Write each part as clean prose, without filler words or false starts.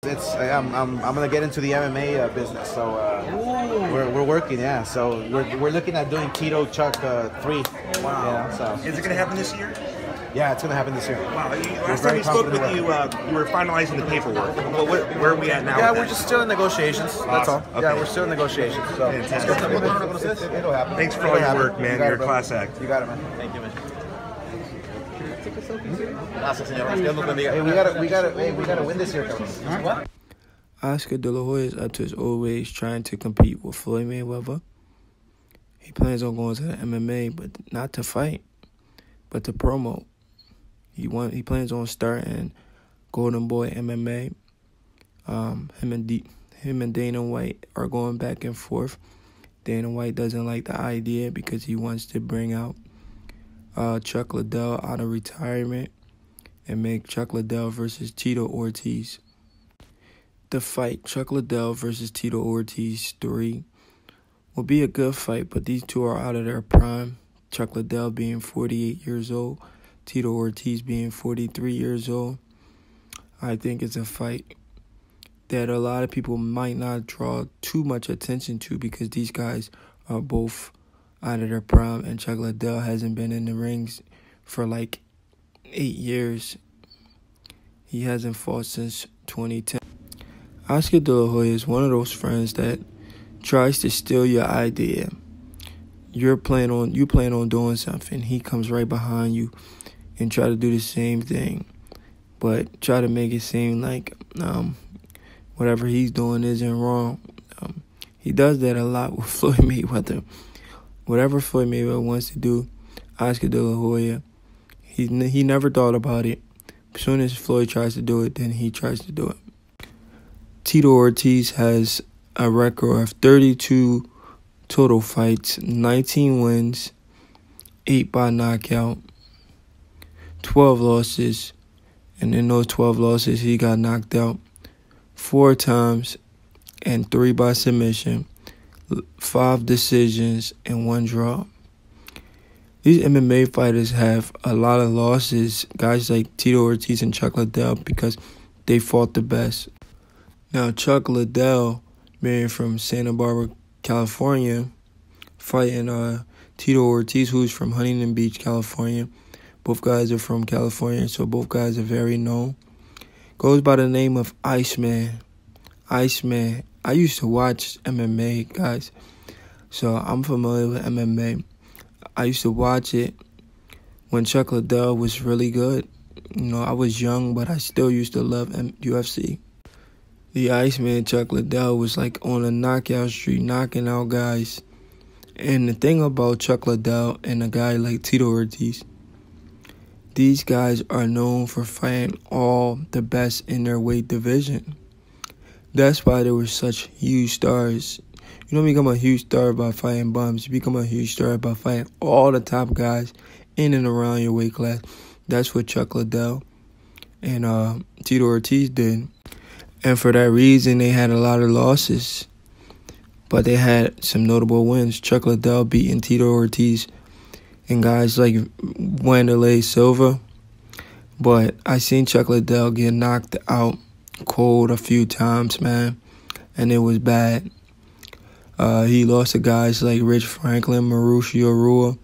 I'm gonna get into the MMA business, so we're working, yeah. So we're looking at doing Tito Chuck 3. Wow. Yeah, so is it gonna happen this year? Yeah, it's gonna happen this year. Wow. Last time we spoke with you, we were finalizing the paperwork. Where are we at now? Yeah, we're just still in negotiations. Awesome. That's all. Okay. Yeah, we're still in negotiations. So Fantastic. It'll happen. Thanks for all your work, man. You're a class act. You got it, man. Thank you, man. Hey, we gotta win this year, What? Oscar De La Hoya is up to his old ways trying to compete with Floyd Mayweather. He plans on going to the MMA, but not to fight, but to promote. He plans on starting Golden Boy MMA. Him and Dana White are going back and forth. Dana White doesn't like the idea because he wants to bring out Chuck Liddell out of retirement and make Chuck Liddell versus Tito Ortiz. The fight, Chuck Liddell versus Tito Ortiz 3, will be a good fight, but these two are out of their prime. Chuck Liddell being 48 years old, Tito Ortiz being 43 years old. I think it's a fight that a lot of people might not draw too much attention to because these guys are both out of their prime, and Chuck Liddell hasn't been in the rings for like 8 years. He hasn't fought since 2010. Oscar De La Hoya is one of those friends that tries to steal your idea. You plan on doing something. He comes right behind you and try to do the same thing, but try to make it seem like whatever he's doing isn't wrong. He does that a lot with Floyd Mayweather. Whatever Floyd Mayweather wants to do, Oscar De La Hoya, he never thought about it. As soon as Floyd tries to do it, then he tries to do it. Tito Ortiz has a record of 32 total fights, 19 wins, 8 by knockout, 12 losses, and in those 12 losses, he got knocked out 4 times and 3 by submission, 5 decisions, and 1 draw. These MMA fighters have a lot of losses, guys like Tito Ortiz and Chuck Liddell, because they fought the best. Now, Chuck Liddell, being from Santa Barbara, California, fighting Tito Ortiz, who's from Huntington Beach, California. Both guys are from California, so both guys are very known. Goes by the name of Iceman. Iceman. I used to watch MMA, guys, so I'm familiar with MMA. I used to watch it when Chuck Liddell was really good. You know, I was young, but I still used to love UFC. The Iceman, Chuck Liddell, was like on a knockout streak, knocking out guys. And the thing about Chuck Liddell and a guy like Tito Ortiz, these guys are known for fighting all the best in their weight division. That's why they were such huge stars. You don't become a huge star by fighting bums. You become a huge star by fighting all the top guys in and around your weight class. That's what Chuck Liddell and Tito Ortiz did. And for that reason, they had a lot of losses. But they had some notable wins. Chuck Liddell beating Tito Ortiz and guys like Wanderlei Silva. But I seen Chuck Liddell get knocked out cold a few times, man. And it was bad. He lost to guys like Rich Franklin, Mauricio Rua,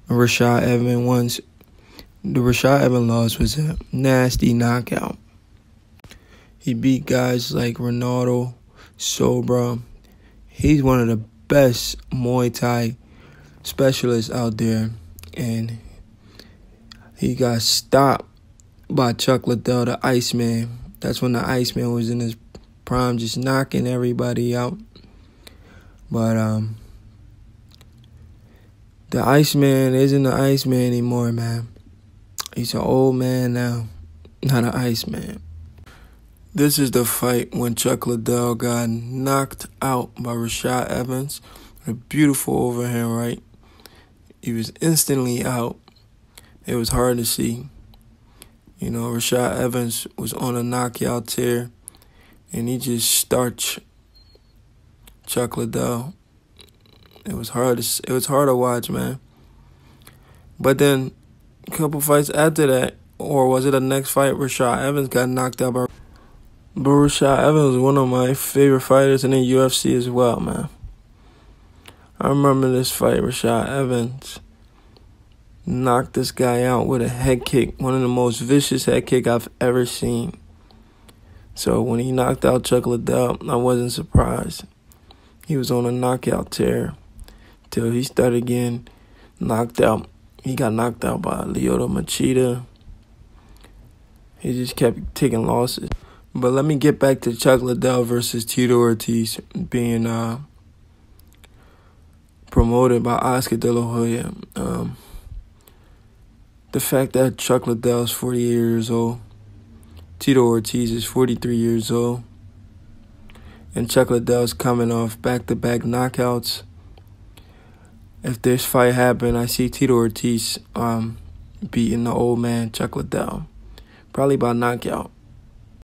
and Rashad Evans once. The Rashad Evans loss was a nasty knockout. He beat guys like Ronaldo Sobra. He's one of the best Muay Thai specialists out there. And he got stopped by Chuck Liddell, the Iceman. That's when the Iceman was in his prime, just knocking everybody out. But the Iceman isn't the Iceman anymore, man. He's an old man now, not an Iceman. This is the fight when Chuck Liddell got knocked out by Rashad Evans. A beautiful overhand right. He was instantly out. It was hard to see. You know, Rashad Evans was on a knockout tear, and he just starched Chuck Liddell. It was hard to watch, man. But then a couple fights after that, or was it the next fight, Rashad Evans got knocked out by But Rashad Evans is one of my favorite fighters in the UFC as well, man. I remember this fight, Rashad Evans knocked this guy out with a head kick, one of the most vicious head kick I've ever seen. So when he knocked out Chuck Liddell, I wasn't surprised. He was on a knockout tear till he started getting knocked out. He got knocked out by Lyoto Machida. He just kept taking losses. But let me get back to Chuck Liddell versus Tito Ortiz being promoted by Oscar De La Hoya. The fact that Chuck Liddell is 48 years old, Tito Ortiz is 43 years old, and Chuck Liddell's coming off back-to-back knockouts. If this fight happened, I see Tito Ortiz beating the old man, Chuck Liddell, probably by knockout.